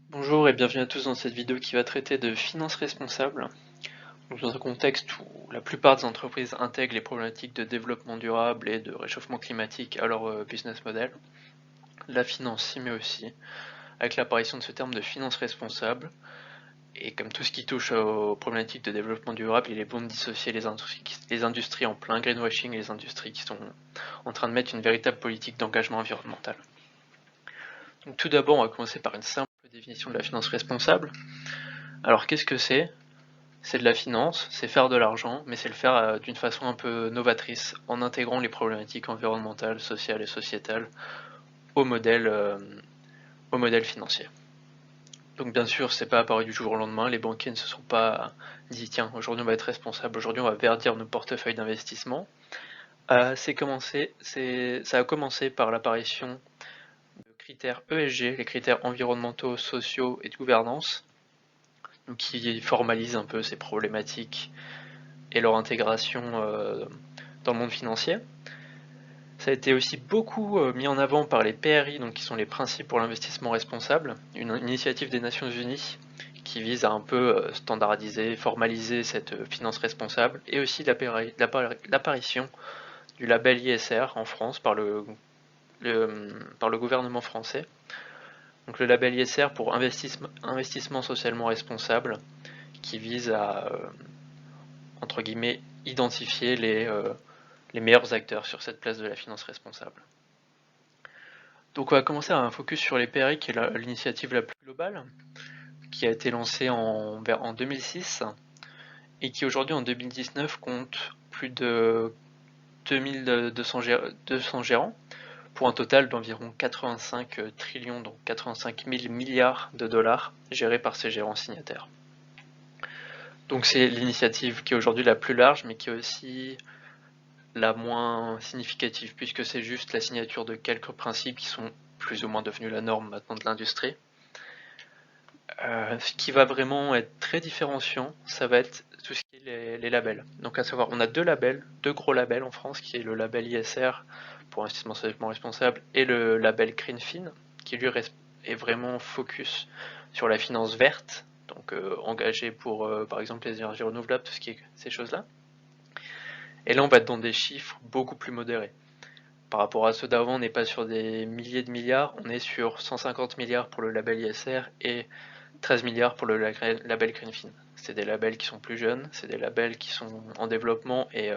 Bonjour et bienvenue à tous dans cette vidéo qui va traiter de finances responsables. Donc dans un contexte où la plupart des entreprises intègrent les problématiques de développement durable et de réchauffement climatique à leur business model, la finance s'y met aussi, avec l'apparition de ce terme de finance responsable. Et comme tout ce qui touche aux problématiques de développement durable, il est bon de dissocier les industries en plein greenwashing et les industries qui sont en train de mettre une véritable politique d'engagement environnemental. Donc tout d'abord, on va commencer par une simple définition de la finance responsable. Alors qu'est-ce que c'est? C'est de la finance, c'est faire de l'argent, mais c'est le faire d'une façon un peu novatrice, en intégrant les problématiques environnementales, sociales et sociétales au modèle financier. Donc bien sûr, c'est pas apparu du jour au lendemain, les banquiers ne se sont pas dit tiens, aujourd'hui on va être responsable, aujourd'hui on va verdir nos portefeuilles d'investissement. Ça a commencé par l'apparition de critères ESG, les critères environnementaux, sociaux et de gouvernance, qui formalisent un peu ces problématiques et leur intégration dans le monde financier. Ça a été aussi beaucoup mis en avant par les PRI, donc qui sont les principes pour l'investissement responsable, une initiative des Nations Unies qui vise à un peu standardiser, formaliser cette finance responsable, et aussi l'apparition du label ISR en France par le gouvernement français. Donc le label ISR pour investissement socialement responsable, qui vise à, entre guillemets, identifier les meilleurs acteurs sur cette place de la finance responsable. Donc on va commencer à un focus sur les PRI, qui est l'initiative la plus globale, qui a été lancée en 2006 et qui aujourd'hui en 2019 compte plus de 2200 gérants pour un total d'environ 85 trillions, donc 85 000 milliards de dollars gérés par ces gérants signataires. Donc c'est l'initiative qui est aujourd'hui la plus large, mais qui est aussi la moins significative, puisque c'est juste la signature de quelques principes qui sont plus ou moins devenus la norme maintenant de l'industrie. Ce qui va vraiment être très différenciant, ça va être tout ce qui est les labels. Donc à savoir, on a deux gros labels en France, qui est le label ISR pour investissement socialement responsable et le label CRINFIN, qui lui est vraiment focus sur la finance verte, donc engagé pour par exemple les énergies renouvelables, tout ce qui est ces choses-là. Et là on va être dans des chiffres beaucoup plus modérés. Par rapport à ceux d'avant, on n'est pas sur des milliers de milliards, on est sur 150 milliards pour le label ISR et 13 milliards pour le label Greenfin. C'est des labels qui sont plus jeunes, c'est des labels qui sont en développement et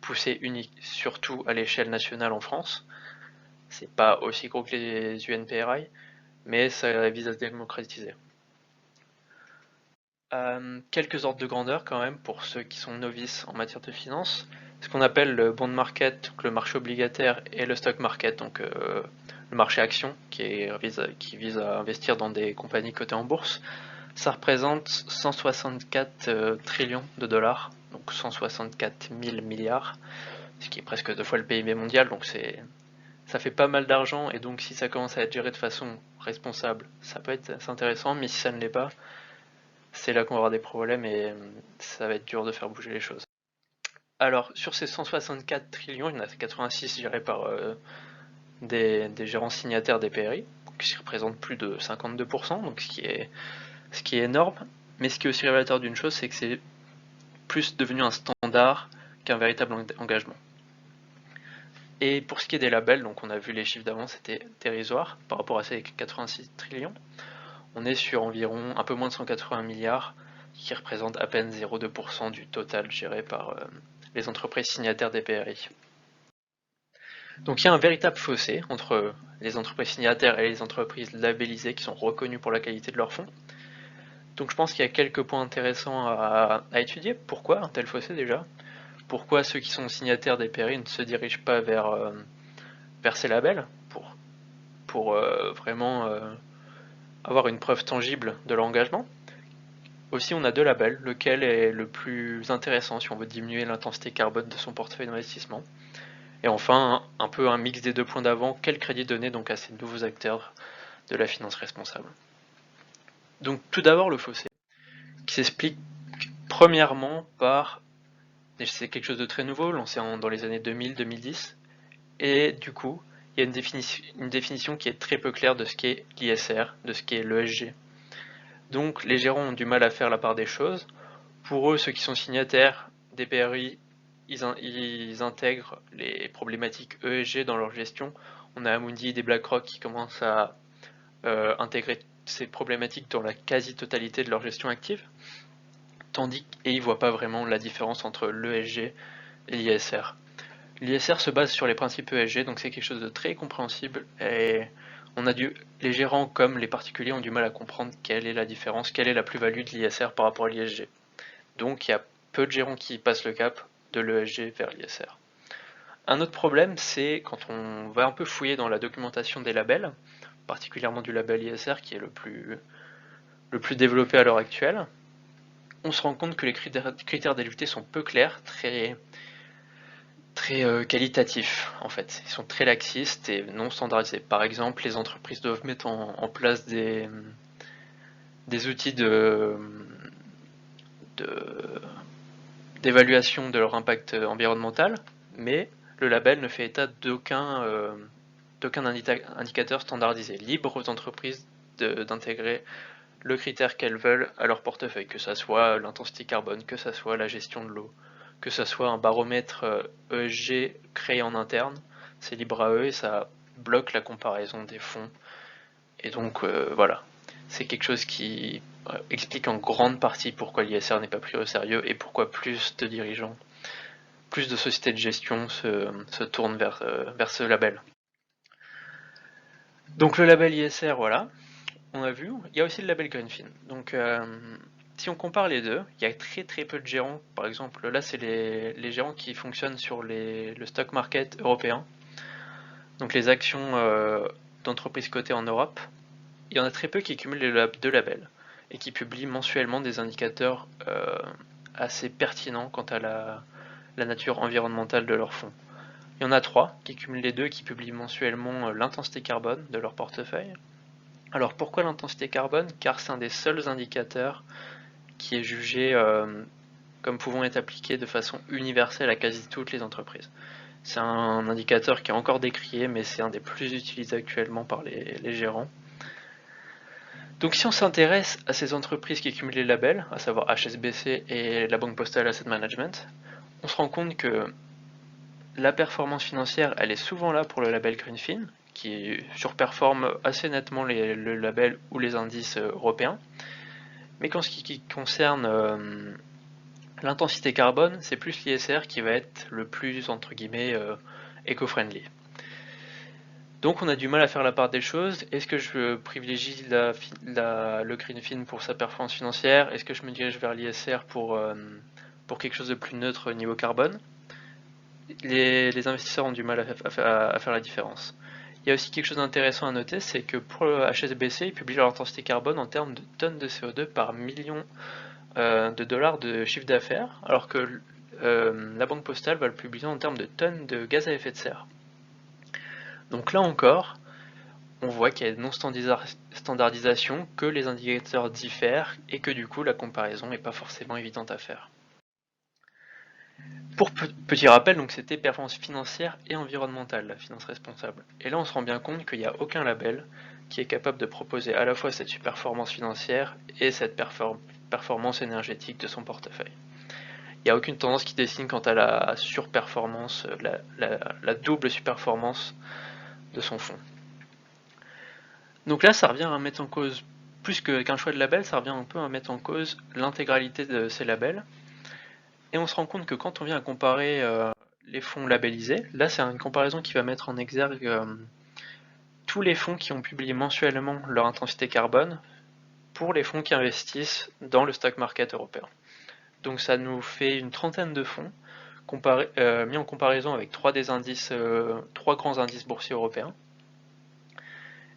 poussés surtout à l'échelle nationale en France. C'est pas aussi gros que les UNPRI, mais ça vise à se démocratiser. Quelques ordres de grandeur quand même pour ceux qui sont novices en matière de finance. Ce qu'on appelle le bond market, donc le marché obligataire, et le stock market, donc le marché action, qui vise à investir dans des compagnies cotées en bourse. Ça représente 164 trillions de dollars, donc 164 000 milliards, ce qui est presque 2 fois le PIB mondial, donc ça fait pas mal d'argent, et donc si ça commence à être géré de façon responsable, ça peut être intéressant, mais si ça ne l'est pas, c'est là qu'on va avoir des problèmes et ça va être dur de faire bouger les choses. Alors, sur ces 164 trillions, il y en a 86 gérés par des gérants signataires des PRI, qui représentent plus de 52%, donc ce qui est énorme. Mais ce qui est aussi révélateur d'une chose, c'est que c'est plus devenu un standard qu'un véritable engagement. Et pour ce qui est des labels, donc on a vu les chiffres d'avant, c'était dérisoire par rapport à ces 86 trillions. On est sur environ un peu moins de 180 milliards, qui représentent à peine 0,2% du total géré par les entreprises signataires des PRI. Donc il y a un véritable fossé entre les entreprises signataires et les entreprises labellisées qui sont reconnues pour la qualité de leurs fonds. Donc je pense qu'il y a quelques points intéressants à étudier. Pourquoi un tel fossé déjà? Pourquoi ceux qui sont signataires des PRI ne se dirigent pas vers ces labels pour vraiment avoir une preuve tangible de leur engagement? Aussi, on a deux labels, lequel est le plus intéressant si on veut diminuer l'intensité carbone de son portefeuille d'investissement. Et enfin, un peu un mix des deux points d'avant, quel crédit donner donc à ces nouveaux acteurs de la finance responsable. Donc tout d'abord le fossé, qui s'explique premièrement par, c'est quelque chose de très nouveau, lancé dans les années 2000-2010, et du coup, il y a une définition qui est très peu claire de ce qu'est l'ISR, de ce qu'est l'ESG. Donc les gérants ont du mal à faire la part des choses. Pour eux, ceux qui sont signataires des PRI, ils intègrent les problématiques ESG dans leur gestion. On a Amundi, des BlackRock qui commencent à intégrer ces problématiques dans la quasi-totalité de leur gestion active, et ils ne voient pas vraiment la différence entre l'ESG et l'ISR. L'ISR se base sur les principes ESG, donc c'est quelque chose de très compréhensible, et les gérants comme les particuliers ont du mal à comprendre quelle est la différence, quelle est la plus-value de l'ISR par rapport à l'ISG. Donc il y a peu de gérants qui passent le cap de l'ESG vers l'ISR. Un autre problème, c'est quand on va un peu fouiller dans la documentation des labels, particulièrement du label ISR qui est le plus développé à l'heure actuelle, on se rend compte que les critères d'éligibilité sont peu clairs, très qualitatifs en fait. Ils sont très laxistes et non standardisés. Par exemple, les entreprises doivent mettre en place des outils d'évaluation de leur impact environnemental, mais le label ne fait état d'aucun indicateur standardisé, libre aux entreprises d'intégrer le critère qu'elles veulent à leur portefeuille, que ce soit l'intensité carbone, que ce soit la gestion de l'eau, que ce soit un baromètre ESG créé en interne, c'est libre à eux et ça bloque la comparaison des fonds. Et donc voilà, c'est quelque chose qui explique en grande partie pourquoi l'ISR n'est pas pris au sérieux et pourquoi plus de dirigeants, plus de sociétés de gestion se tournent vers ce label. Donc le label ISR, voilà, on a vu. Il y a aussi le label Greenfin. Donc si on compare les deux, il y a très peu de gérants. Par exemple, là c'est les gérants qui fonctionnent sur le stock market européen. Donc les actions d'entreprises cotées en Europe. Il y en a très peu qui cumulent les deux labels et qui publient mensuellement des indicateurs assez pertinents quant à la nature environnementale de leurs fonds. Il y en a 3 qui cumulent les deux, qui publient mensuellement l'intensité carbone de leur portefeuille. Alors pourquoi l'intensité carbone? Car c'est un des seuls indicateurs qui est jugé comme pouvant être appliqué de façon universelle à quasi toutes les entreprises. C'est un indicateur qui est encore décrié, mais c'est un des plus utilisés actuellement par les gérants. Donc si on s'intéresse à ces entreprises qui cumulent les labels, à savoir HSBC et la Banque Postale Asset Management, on se rend compte que la performance financière, elle est souvent là pour le label Greenfin, qui surperforme assez nettement le label ou les indices européens. Mais en ce qui concerne l'intensité carbone, c'est plus l'ISR qui va être le plus, entre guillemets, éco-friendly. Donc on a du mal à faire la part des choses. Est-ce que je privilégie le Greenfin pour sa performance financière? Est-ce que je me dirige vers l'ISR pour quelque chose de plus neutre au niveau carbone? Les investisseurs ont du mal à faire la différence. Il y a aussi quelque chose d'intéressant à noter, c'est que pour le HSBC, ils publient leur intensité carbone en termes de tonnes de CO2 par million de dollars de chiffre d'affaires, alors que la Banque Postale va le publier en termes de tonnes de gaz à effet de serre. Donc là encore, on voit qu'il y a une non-standardisation, que les indicateurs diffèrent et que du coup la comparaison n'est pas forcément évidente à faire. Pour petit rappel, donc c'était performance financière et environnementale, la finance responsable. Et là on se rend bien compte qu'il n'y a aucun label qui est capable de proposer à la fois cette performance financière et cette performance énergétique de son portefeuille. Il n'y a aucune tendance qui dessine quant à la surperformance, la double surperformance de son fonds. Donc là, ça revient à mettre en cause, plus qu'un choix de label, ça revient un peu à mettre en cause l'intégralité de ces labels. Et on se rend compte que quand on vient à comparer les fonds labellisés, là c'est une comparaison qui va mettre en exergue tous les fonds qui ont publié mensuellement leur intensité carbone pour les fonds qui investissent dans le stock market européen. Donc ça nous fait une trentaine de fonds mis en comparaison avec trois grands indices boursiers européens.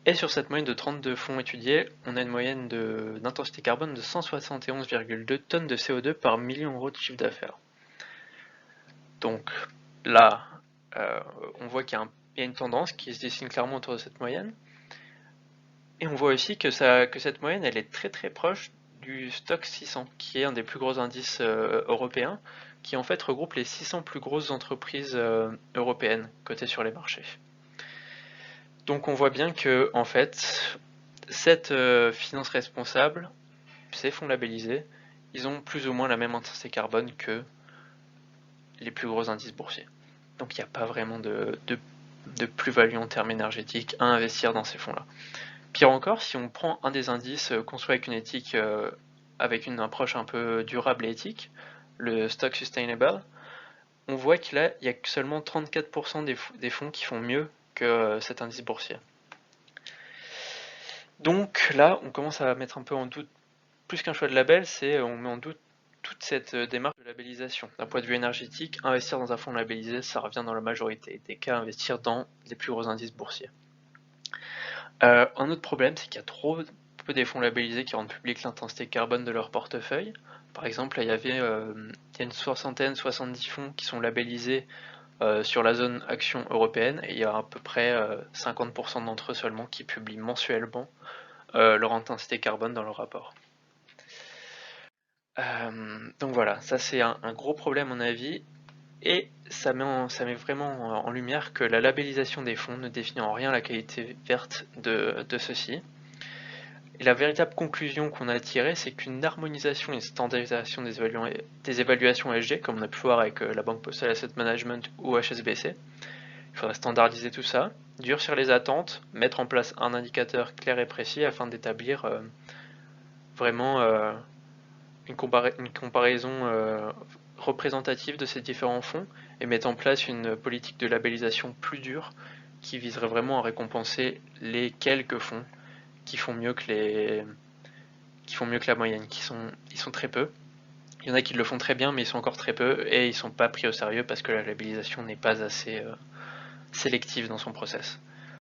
Et sur cette moyenne de 32 fonds étudiés, on a une moyenne d'intensité carbone de 171,2 tonnes de CO2 par million d'euros de chiffre d'affaires. Donc là, on voit qu'il y a une tendance qui se dessine clairement autour de cette moyenne. Et on voit aussi que cette moyenne, elle est très proche du Stoxx 600, qui est un des plus gros indices européens, qui en fait regroupe les 600 plus grosses entreprises européennes cotées sur les marchés. Donc on voit bien que en fait, cette finance responsable, ces fonds labellisés, ils ont plus ou moins la même intensité carbone que les plus gros indices boursiers. Donc il n'y a pas vraiment de plus-value en termes énergétiques à investir dans ces fonds-là. Pire encore, si on prend un des indices construit avec une éthique, avec une approche un peu durable et éthique, le Stock Sustainable, on voit qu'il y a seulement 34% des fonds qui font mieux que cet indice boursier. Donc là, on commence à mettre un peu en doute, plus qu'un choix de label, c'est on met en doute toute cette démarche de labellisation. D'un point de vue énergétique, investir dans un fonds labellisé, ça revient dans la majorité des cas à investir dans les plus gros indices boursiers. Un autre problème, c'est qu'il y a trop peu des fonds labellisés qui rendent public l'intensité carbone de leur portefeuille. Par exemple, il y a une soixantaine, 70 fonds qui sont labellisés sur la zone action européenne, et il y a à peu près 50% d'entre eux seulement qui publient mensuellement leur intensité carbone dans leur rapport. Donc voilà, ça c'est un gros problème à mon avis, et ça met vraiment en lumière que la labellisation des fonds ne définit en rien la qualité verte de ceux-ci. Et la véritable conclusion qu'on a tirée, c'est qu'une harmonisation et une standardisation des évaluations ESG, comme on a pu voir avec la Banque Postale Asset Management ou HSBC, il faudrait standardiser tout ça, durcir les attentes, mettre en place un indicateur clair et précis afin d'établir vraiment une comparaison représentative de ces différents fonds et mettre en place une politique de labellisation plus dure qui viserait vraiment à récompenser les quelques fonds qui font mieux que la moyenne, ils sont très peu. Il y en a qui le font très bien, mais ils sont encore très peu et ils sont pas pris au sérieux parce que la labellisation n'est pas assez sélective dans son process.